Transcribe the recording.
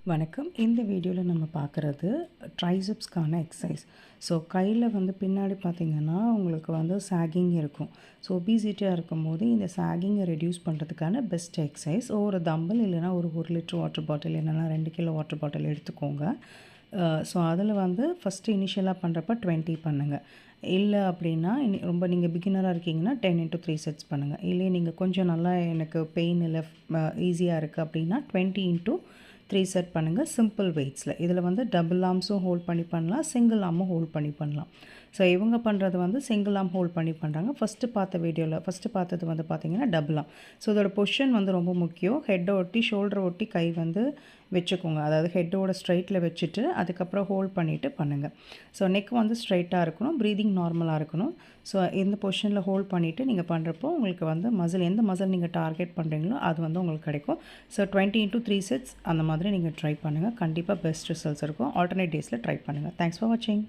வணக்கம். இந்த வீடியோவில் நம்ம பார்க்குறது ட்ரைசெப்ஸ்க்கான எக்ஸசைஸ். ஸோ கையில் வந்து பின்னாடி பார்த்தீங்கன்னா உங்களுக்கு வந்து சாகிங் இருக்கும். ஸோ ஒபிசிட்டியாக இருக்கும்போது இந்த சாகிங்கை ரெடியூஸ் பண்ணுறதுக்கான பெஸ்ட் எக்ஸசைஸ். ஒரு தம்பிள் இல்லைனா ஒரு 1 லிட்டர் வாட்டர் பாட்டில் இல்லைனா 2 கிலோ வாட்டர் பாட்டில் எடுத்துக்கோங்க. ஸோ அதில் வந்து ஃபஸ்ட்டு இனிஷியலாக பண்ணுறப்ப 20 பண்ணுங்கள். இல்லை அப்படின்னா ரொம்ப நீங்கள் பிகினராக இருக்கீங்கன்னா 10 into 3 செட்ஸ் பண்ணுங்கள். இல்லை நீங்கள் கொஞ்சம் நல்லா எனக்கு பெயின் இல்லை ஈஸியாக இருக்குது அப்படின்னா 20 into 3 செட் பண்ணுங்கள் சிம்பிள் வெயிட்ஸில். இதில் வந்து டபுள் ஆர்ம்ஸும் ஹோல்ட் பண்ணி பண்ணலாம், சிங்கிள் ஆர்மும் ஹோல்ட் பண்ணி பண்ணலாம். ஸோ இவங்க பண்ணுறது வந்து சிங்கிள் ஆர்ம் ஹோல்ட் பண்ணி பண்ணுறாங்க. ஃபஸ்ட்டு பார்த்தது வந்து பார்த்திங்கன்னா டபுள் ஆர்ம். ஸோ இதோட பொசிஷன் வந்து ரொம்ப முக்கியம். ஹெட்டை ஒட்டி ஷோல்டரை ஒட்டி கை வந்து வச்சுக்கோங்க. அதாவது ஹெட்டோட ஸ்ட்ரைட்டில் வச்சுட்டு அதுக்கப்புறம் ஹோல்ட் பண்ணிவிட்டு பண்ணுங்கள். ஸோ நெக் வந்து ஸ்ட்ரைட்டாக இருக்கணும், ப்ரீதிங் நார்மலாக இருக்கணும். ஸோ இந்த பொசிஷனில் ஹோல்ட் பண்ணிவிட்டு நீங்கள் பண்ணுறப்போ உங்களுக்கு வந்து எந்த மசில் நீங்கள் டார்கெட் பண்ணுறீங்களோ அது வந்து உங்களுக்கு கிடைக்கும். ஸோ 20 into 3 செட்ஸ் அந்த மாதிரி நீங்கள் ட்ரை பண்ணுங்கள். கண்டிப்பாக பெஸ்ட் ரிசல்ட்ஸ் இருக்கும். ஆல்டர்னேட் டேஸில் ட்ரை பண்ணுங்கள். தேங்க்ஸ் ஃபார் வாட்சிங்.